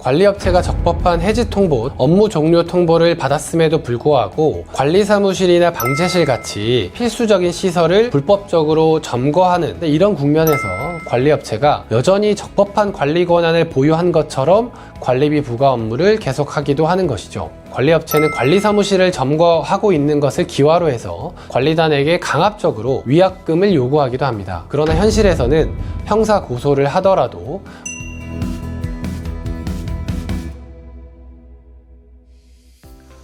관리업체가 적법한 해지 통보, 업무 종료 통보를 받았음에도 불구하고 관리사무실이나 방제실 같이 필수적인 시설을 불법적으로 점거하는 이런 국면에서 관리업체가 여전히 적법한 관리 권한을 보유한 것처럼 관리비 부과 업무를 계속하기도 하는 것이죠. 관리업체는 관리사무실을 점거하고 있는 것을 기화로 해서 관리단에게 강압적으로 위약금을 요구하기도 합니다. 그러나 현실에서는 형사 고소를 하더라도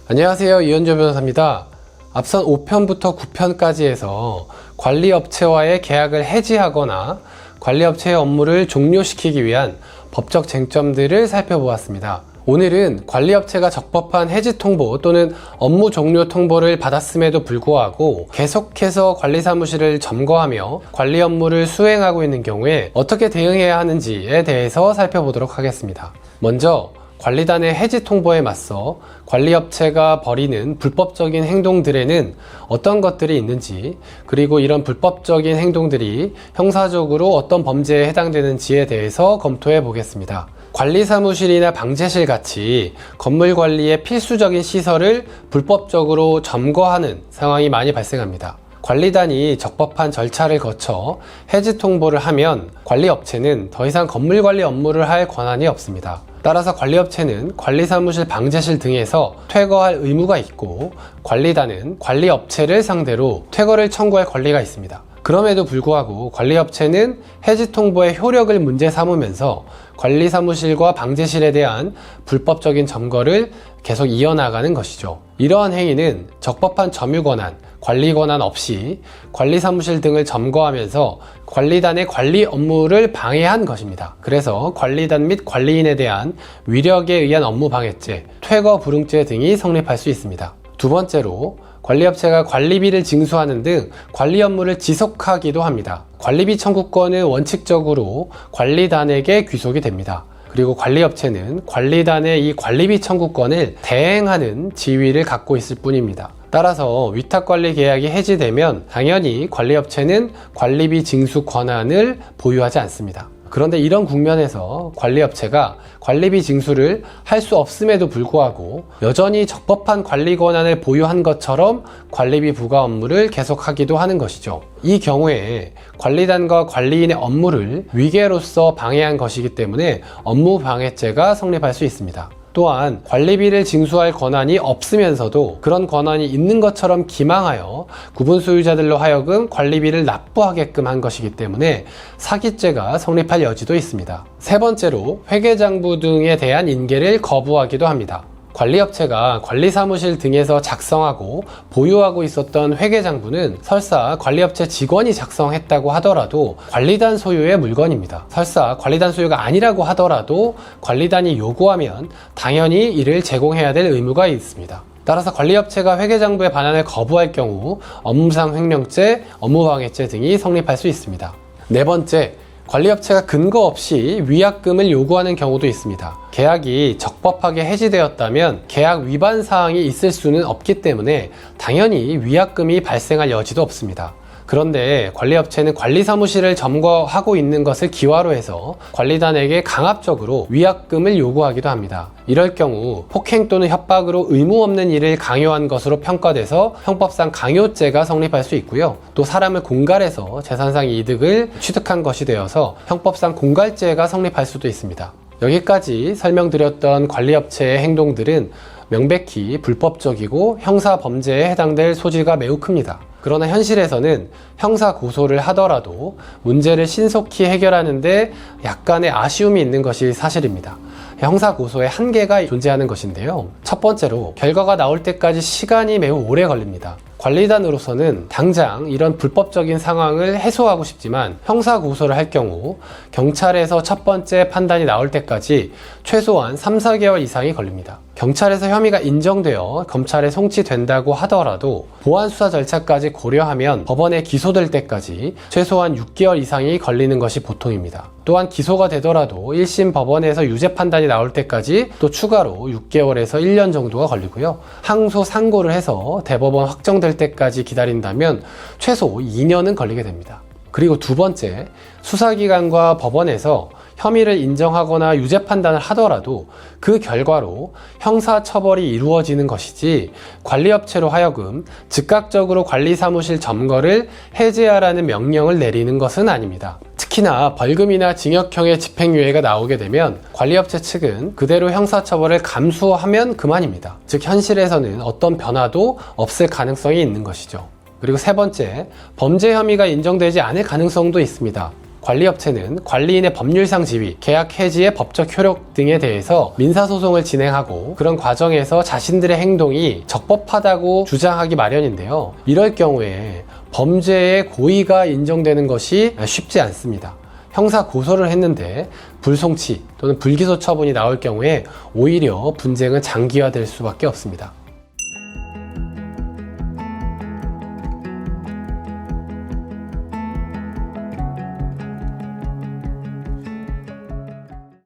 안녕하세요, 이현조 변호사입니다. 앞선 5편부터 9편까지 해서 관리업체와의 계약을 해지하거나 관리업체의 업무를 종료시키기 위한 법적 쟁점들을 살펴보았습니다. 오늘은 관리업체가 적법한 해지 통보 또는 업무 종료 통보를 받았음에도 불구하고 계속해서 관리사무실을 점거하며 관리 업무를 수행하고 있는 경우에 어떻게 대응해야 하는지에 대해서 살펴보도록 하겠습니다. 먼저 관리단의 해지 통보에 맞서 관리업체가 벌이는 불법적인 행동들에는 어떤 것들이 있는지, 그리고 이런 불법적인 행동들이 형사적으로 어떤 범죄에 해당되는지에 대해서 검토해 보겠습니다. 관리사무실이나 방제실 같이 건물 관리의 필수적인 시설을 불법적으로 점거하는 상황이 많이 발생합니다. 관리단이 적법한 절차를 거쳐 해지 통보를 하면 관리업체는 더 이상 건물 관리 업무를 할 권한이 없습니다. 따라서 관리업체는 관리사무실, 방제실 등에서 퇴거할 의무가 있고 관리단은 관리업체를 상대로 퇴거를 청구할 권리가 있습니다. 그럼에도 불구하고 관리업체는 해지 통보의 효력을 문제 삼으면서 관리사무실과 방제실에 대한 불법적인 점거를 계속 이어나가는 것이죠. 이러한 행위는 적법한 점유권한, 관리권한 없이 관리사무실 등을 점거하면서 관리단의 관리 업무를 방해한 것입니다. 그래서 관리단 및 관리인에 대한 위력에 의한 업무 방해죄, 퇴거 불응죄 등이 성립할 수 있습니다. 두 번째로 관리업체가 관리비를 징수하는 등 관리 업무를 지속하기도 합니다. 관리비 청구권은 원칙적으로 관리단에게 귀속이 됩니다. 그리고 관리업체는 관리단의 이 관리비 청구권을 대행하는 지위를 갖고 있을 뿐입니다. 따라서 위탁관리 계약이 해지되면 당연히 관리업체는 관리비 징수 권한을 보유하지 않습니다. 그런데 이런 국면에서 관리업체가 관리비 징수를 할 수 없음에도 불구하고 여전히 적법한 관리 권한을 보유한 것처럼 관리비 부과 업무를 계속하기도 하는 것이죠. 이 경우에 관리단과 관리인의 업무를 위계로서 방해한 것이기 때문에 업무방해죄가 성립할 수 있습니다. 또한 관리비를 징수할 권한이 없으면서도 그런 권한이 있는 것처럼 기망하여 구분 소유자들로 하여금 관리비를 납부하게끔 한 것이기 때문에 사기죄가 성립할 여지도 있습니다. 세 번째로 회계장부 등에 대한 인계를 거부하기도 합니다. 관리업체가 관리사무실 등에서 작성하고 보유하고 있었던 회계장부는 설사 관리업체 직원이 작성했다고 하더라도 관리단 소유의 물건입니다. 설사 관리단 소유가 아니라고 하더라도 관리단이 요구하면 당연히 이를 제공해야 될 의무가 있습니다. 따라서 관리업체가 회계장부의 반환을 거부할 경우 업무상 횡령죄, 업무방해죄 등이 성립할 수 있습니다. 네 번째, 관리업체가 근거 없이 위약금을 요구하는 경우도 있습니다. 계약이 적법하게 해지되었다면 계약 위반 사항이 있을 수는 없기 때문에 당연히 위약금이 발생할 여지도 없습니다. 그런데 관리업체는 관리사무실을 점거하고 있는 것을 기화로 해서 관리단에게 강압적으로 위약금을 요구하기도 합니다. 이럴 경우 폭행 또는 협박으로 의무 없는 일을 강요한 것으로 평가돼서 형법상 강요죄가 성립할 수 있고요. 또 사람을 공갈해서 재산상 이득을 취득한 것이 되어서 형법상 공갈죄가 성립할 수도 있습니다. 여기까지 설명드렸던 관리업체의 행동들은 명백히 불법적이고 형사 범죄에 해당될 소지가 매우 큽니다. 그러나 현실에서는 형사 고소를 하더라도 문제를 신속히 해결하는데 약간의 아쉬움이 있는 것이 사실입니다. 형사 고소에 한계가 존재하는 것인데요. 첫 번째로 결과가 나올 때까지 시간이 매우 오래 걸립니다. 관리단으로서는 당장 이런 불법적인 상황을 해소하고 싶지만 형사 고소를 할 경우 경찰에서 첫 번째 판단이 나올 때까지 최소한 3-4개월 이상이 걸립니다. 경찰에서 혐의가 인정되어 검찰에 송치된다고 하더라도 보안 수사 절차까지 고려하면 법원에 기소될 때까지 최소한 6개월 이상이 걸리는 것이 보통입니다. 또한 기소가 되더라도 1심 법원에서 유죄 판단이 나올 때까지 또 추가로 6개월에서 1년 정도가 걸리고요. 항소 상고를 해서 대법원 확정될 때까지 기다린다면 최소 2년은 걸리게 됩니다. 그리고 두 번째, 수사기관과 법원에서 혐의를 인정하거나 유죄 판단을 하더라도 그 결과로 형사처벌이 이루어지는 것이지 관리업체로 하여금 즉각적으로 관리사무실 점거를 해제하라는 명령을 내리는 것은 아닙니다. 특히나 벌금이나 징역형의 집행유예가 나오게 되면 관리업체 측은 그대로 형사처벌을 감수하면 그만입니다. 즉 현실에서는 어떤 변화도 없을 가능성이 있는 것이죠. 그리고 세 번째, 범죄 혐의가 인정되지 않을 가능성도 있습니다. 관리업체는 관리인의 법률상 지위, 계약 해지의 법적 효력 등에 대해서 민사소송을 진행하고 그런 과정에서 자신들의 행동이 적법하다고 주장하기 마련인데요. 이럴 경우에 범죄의 고의가 인정되는 것이 쉽지 않습니다. 형사 고소를 했는데 불송치 또는 불기소 처분이 나올 경우에 오히려 분쟁은 장기화될 수밖에 없습니다.